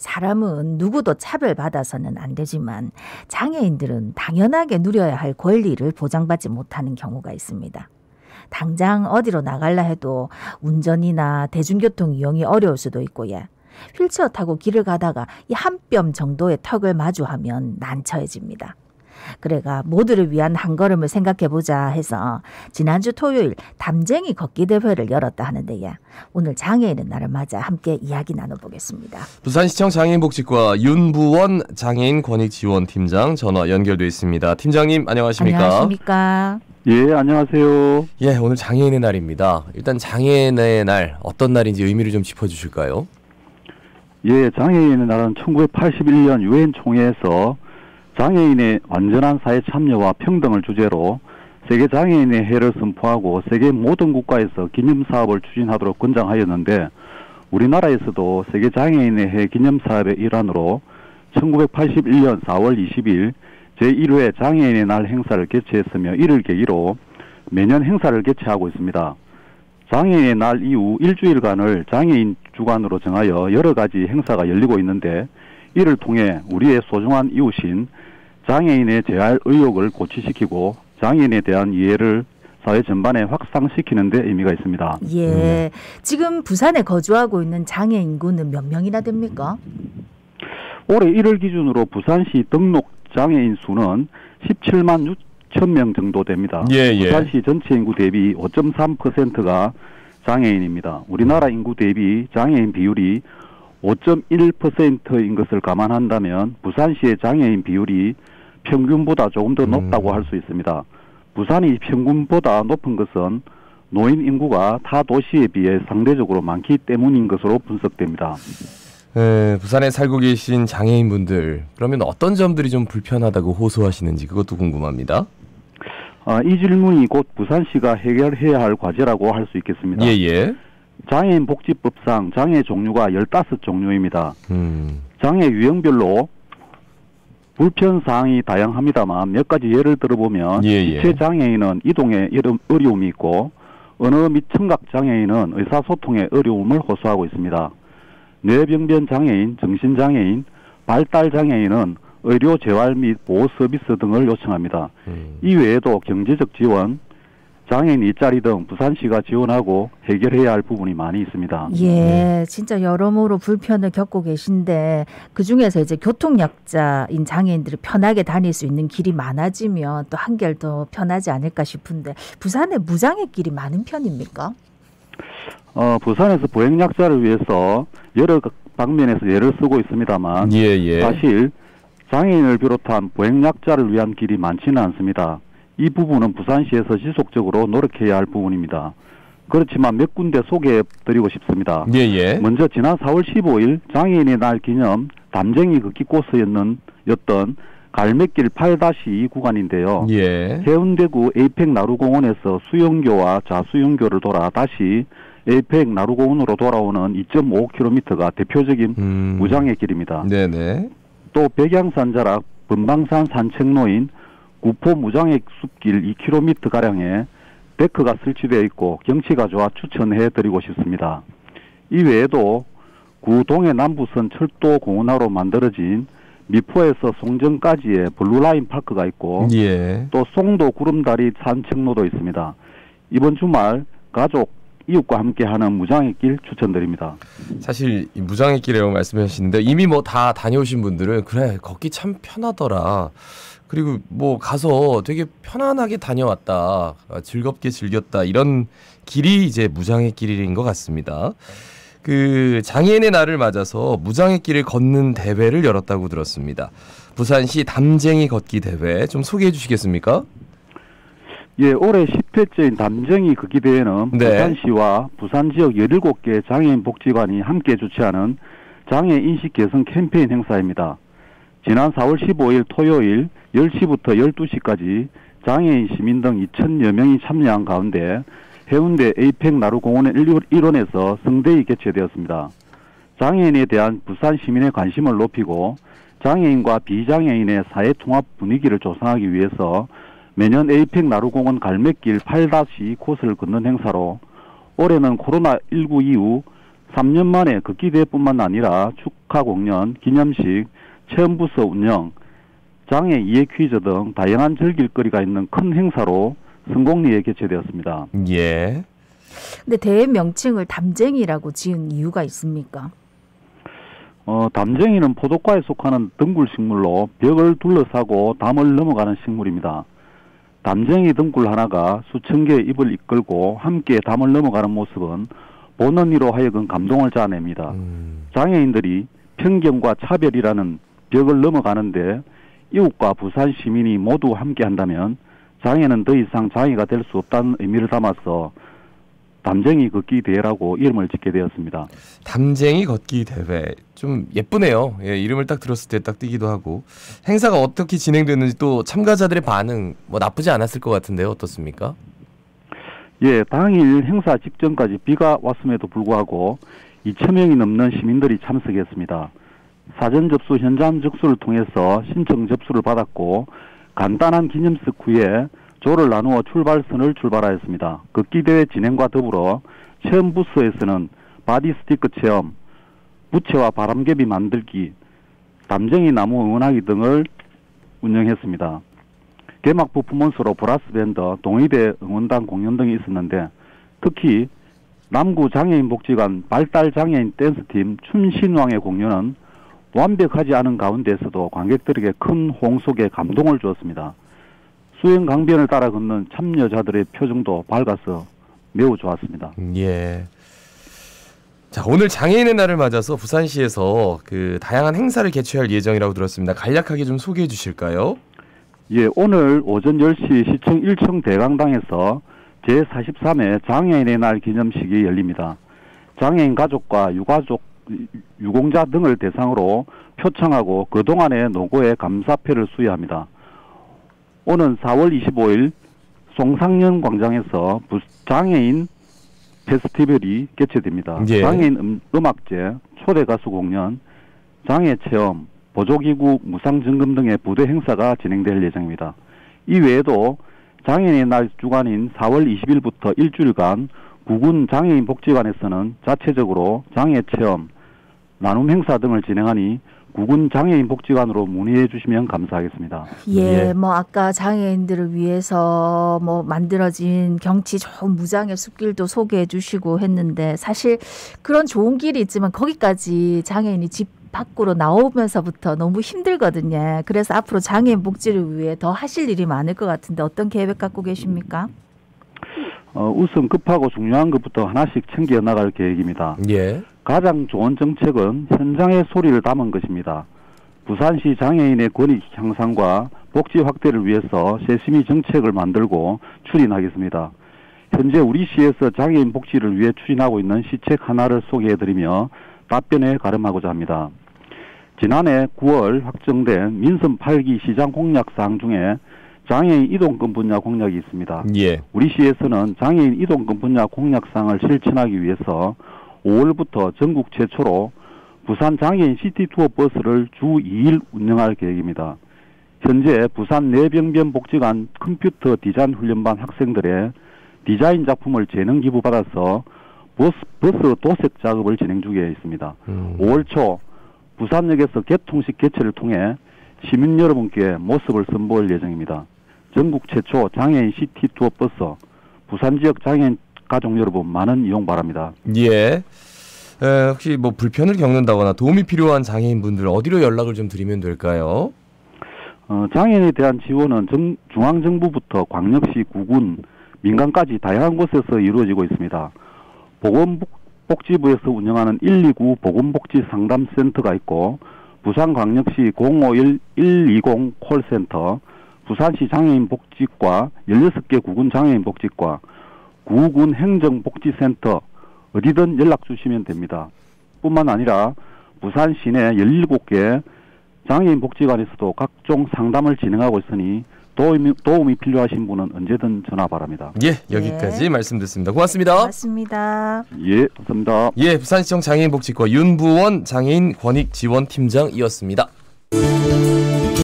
사람은 누구도 차별받아서는 안 되지만 장애인들은 당연하게 누려야 할 권리를 보장받지 못하는 경우가 있습니다. 당장 어디로 나갈라 해도 운전이나 대중교통 이용이 어려울 수도 있고 휠체어 타고 길을 가다가 이 한 뼘 정도의 턱을 마주하면 난처해집니다. 그래가 모두를 위한 한 걸음을 생각해보자 해서 지난주 토요일 담쟁이 걷기 대회를 열었다 하는데 오늘 장애인의 날을 맞아 함께 이야기 나눠보겠습니다. 부산시청 장애인복지과 윤부원 장애인권익지원팀장 전화 연결돼 있습니다. 팀장님 안녕하십니까? 안녕하십니까? 예, 안녕하세요. 예, 오늘 장애인의 날입니다. 일단 장애인의 날 어떤 날인지 의미를 좀 짚어주실까요? 예, 장애인의 날은 1981년 유엔 총회에서 장애인의 완전한 사회 참여와 평등을 주제로 세계 장애인의 해를 선포하고 세계 모든 국가에서 기념사업을 추진하도록 권장하였는데 우리나라에서도 세계 장애인의 해 기념사업의 일환으로 1981년 4월 20일 제1회 장애인의 날 행사를 개최했으며 이를 계기로 매년 행사를 개최하고 있습니다. 장애인의 날 이후 일주일간을 장애인 주간으로 정하여 여러 가지 행사가 열리고 있는데 이를 통해 우리의 소중한 이웃인 장애인의 재활 의욕을 고취시키고 장애인에 대한 이해를 사회 전반에 확산시키는 데 의미가 있습니다. 예, 지금 부산에 거주하고 있는 장애인 인구는 몇 명이나 됩니까? 올해 1월 기준으로 부산시 등록 장애인 수는 17만 6천 명 정도 됩니다. 부산시 전체 인구 대비 5.3%가 장애인입니다. 우리나라 인구 대비 장애인 비율이 5.1%인 것을 감안한다면 부산시의 장애인 비율이 평균보다 조금 더 높다고 할 수 있습니다. 부산이 평균보다 높은 것은 노인 인구가 타 도시에 비해 상대적으로 많기 때문인 것으로 분석됩니다. 부산에 살고 계신 장애인분들 그러면 어떤 점들이 좀 불편하다고 호소하시는지 그것도 궁금합니다. 이 질문이 곧 부산시가 해결해야 할 과제라고 할 수 있겠습니다. 장애인 복지법상 장애 종류가 15종류입니다. 장애 유형별로 불편사항이 다양합니다만 몇 가지 예를 들어보면 지체 장애인은 이동에 어려움이 있고 언어 및 청각 장애인은 의사소통에 어려움을 호소하고 있습니다. 뇌병변 장애인, 정신장애인, 발달장애인은 의료 재활 및 보호 서비스 등을 요청합니다. 이외에도 경제적 지원, 장애인 일자리 등 부산시가 지원하고 해결해야 할 부분이 많이 있습니다. 예, 진짜 여러모로 불편을 겪고 계신데 그중에서 이제 교통약자인 장애인들이 편하게 다닐 수 있는 길이 많아지면 또 한결 더 편하지 않을까 싶은데 부산에 무장애길이 많은 편입니까? 부산에서 보행약자를 위해서 여러 방면에서 예를 쓰고 있습니다만 사실 장애인을 비롯한 보행약자를 위한 길이 많지는 않습니다. 이 부분은 부산시에서 지속적으로 노력해야 할 부분입니다. 그렇지만 몇 군데 소개해드리고 싶습니다. 먼저 지난 4월 15일 장애인의 날 기념 담쟁이 걷기 코스였던 갈매길 8-2 구간인데요. 해운대구 에이펙 나루공원에서 수영교와 자수영교를 돌아 다시 에이펙 나루공원으로 돌아오는 2.5km가 대표적인 무장애 길입니다. 또 백양산 자락 번방산 산책로인 구포 무장애 숲길 2km가량에 데크가 설치되어 있고 경치가 좋아 추천해드리고 싶습니다. 이외에도 구동해 남부선 철도 공원화로 만들어진 미포에서 송정까지의 블루라인 파크가 있고 또 송도 구름다리 산책로도 있습니다. 이번 주말 가족, 이웃과 함께하는 무장애길 추천드립니다. 사실 이 무장애길이라고 말씀하시는데 이미 뭐 다 다녀오신 분들은 그래 걷기 참 편하더라. 그리고 뭐 가서 되게 편안하게 다녀왔다. 즐겁게 즐겼다. 이런 길이 이제 무장애길인 것 같습니다. 그 장애인의 날을 맞아서 무장애길을 걷는 대회를 열었다고 들었습니다. 부산시 담쟁이 걷기 대회 좀 소개해 주시겠습니까? 예, 올해 10회째인 담쟁이 걷기 대회는 부산시와 부산 지역 17개 장애인 복지관이 함께 주최하는 장애 인식 개선 캠페인 행사입니다. 지난 4월 15일 토요일 10시부터 12시까지 장애인 시민 등 2,000여 명이 참여한 가운데 해운대 에이펙 나루공원의 일원에서 성대히 개최되었습니다. 장애인에 대한 부산 시민의 관심을 높이고 장애인과 비장애인의 사회 통합 분위기를 조성하기 위해서 매년 에이펙 나루공원 갈매길 8-2 코스를 걷는 행사로 올해는 코로나19 이후 3년 만에 걷기 대회뿐만 아니라 축하 공연, 기념식, 체험부서 운영, 장애 이해 퀴즈 등 다양한 즐길거리가 있는 큰 행사로 성공리에 개최되었습니다. 예. 근데 대회 명칭을 담쟁이라고 지은 이유가 있습니까? 담쟁이는 포도과에 속하는 덩굴 식물로 벽을 둘러싸고 담을 넘어가는 식물입니다. 담쟁이 덩굴 하나가 수천 개의 잎을 이끌고 함께 담을 넘어가는 모습은 보는 이로 하여금 감동을 자아냅니다. 장애인들이 편견과 차별이라는 벽을 넘어가는데 이웃과 부산 시민이 모두 함께 한다면 장애는 더 이상 장애가 될 수 없다는 의미를 담아서 담쟁이 걷기 대회라고 이름을 짓게 되었습니다. 담쟁이 걷기 대회 좀 예쁘네요. 예, 이름을 딱 들었을 때 딱 뜨기도 하고. 행사가 어떻게 진행됐는지 또 참가자들의 반응 뭐 나쁘지 않았을 것 같은데요. 어떻습니까? 예, 당일 행사 직전까지 비가 왔음에도 불구하고 2,000명이 넘는 시민들이 참석했습니다. 사전 접수, 현장 접수를 통해서 신청 접수를 받았고 간단한 기념식 후에 조를 나누어 출발선을 출발하였습니다. 걷기대회 진행과 더불어 체험 부스에서는 바디 스티커 체험, 부채와 바람개비 만들기, 담쟁이 나무 응원하기 등을 운영했습니다. 개막 퍼포먼스로 브라스밴드, 동의대 응원단 공연 등이 있었는데 특히 남구 장애인복지관 발달장애인 댄스팀 춤신왕의 공연은 완벽하지 않은 가운데서도 관객들에게 큰 홍속에 감동을 주었습니다. 수영 강변을 따라 걷는 참여자들의 표정도 밝아서 매우 좋았습니다. 예. 자, 오늘 장애인의 날을 맞아서 부산시에서 그 다양한 행사를 개최할 예정이라고 들었습니다. 간략하게 좀 소개해 주실까요? 예, 오늘 오전 10시 시청 1층 대강당에서 제43회 장애인의 날 기념식이 열립니다. 장애인 가족과 유공자 등을 대상으로 표창하고 그동안의 노고에 감사패를 수여합니다. 오는 4월 25일 송상년 광장에서 장애인 페스티벌이 개최됩니다. 예. 장애인 음악제, 초대 가수 공연, 장애 체험, 보조기구 무상점검 등의 부대 행사가 진행될 예정입니다. 이 외에도 장애인의 날 주간인 4월 20일부터 일주일간 구군 장애인 복지관에서는 자체적으로 장애 체험, 나눔 행사 등을 진행하니 구군 장애인 복지관으로 문의해 주시면 감사하겠습니다. 예, 뭐 아까 장애인들을 위해서 뭐 만들어진 경치 좋은 무장의 숲길도 소개해 주시고 했는데 사실 그런 좋은 길이 있지만 거기까지 장애인이 집 밖으로 나오면서부터 너무 힘들거든요. 그래서 앞으로 장애인 복지를 위해 더 하실 일이 많을 것 같은데 어떤 계획 갖고 계십니까? 우선 급하고 중요한 것부터 하나씩 챙겨 나갈 계획입니다. 예. 가장 좋은 정책은 현장의 소리를 담은 것입니다. 부산시 장애인의 권익 향상과 복지 확대를 위해서 세심히 정책을 만들고 추진하겠습니다. 현재 우리 시에서 장애인 복지를 위해 추진하고 있는 시책 하나를 소개해드리며 답변에 가름하고자 합니다. 지난해 9월 확정된 민선 8기 시장 공약사항 중에 장애인 이동권 분야 공약이 있습니다. 예. 우리 시에서는 장애인 이동권 분야 공약사항을 실천하기 위해서 5월부터 전국 최초로 부산 장애인 시티투어 버스를 주 2일 운영할 계획입니다. 현재 부산 내병변 복지관 컴퓨터 디자인 훈련반 학생들의 디자인 작품을 재능 기부받아서 버스 도색 작업을 진행 중에 있습니다. 5월 초 부산역에서 개통식 개최를 통해 시민 여러분께 모습을 선보일 예정입니다. 전국 최초 장애인 시티투어 버스, 부산 지역 장애인 가족 여러분 많은 이용 바랍니다. 예. 혹시 뭐 불편을 겪는다거나 도움이 필요한 장애인분들 어디로 연락을 좀 드리면 될까요? 장애인에 대한 지원은 중앙정부부터 광역시, 구군, 민간까지 다양한 곳에서 이루어지고 있습니다. 보건복지부에서 운영하는 129 보건복지상담센터가 있고 부산광역시 051-120 콜센터, 부산시 장애인복지과 16개 구군 장애인복지과, 구군 행정복지센터 어디든 연락 주시면 됩니다. 뿐만 아니라 부산 시내 17개 장애인 복지관에서도 각종 상담을 진행하고 있으니 도움이 필요하신 분은 언제든 전화 바랍니다. 예, 여기까지 말씀 듣습니다. 고맙습니다. 고맙습니다. 예, 감사합니다. 예, 부산시청 장애인복지과 윤부원 장애인 권익지원팀장이었습니다.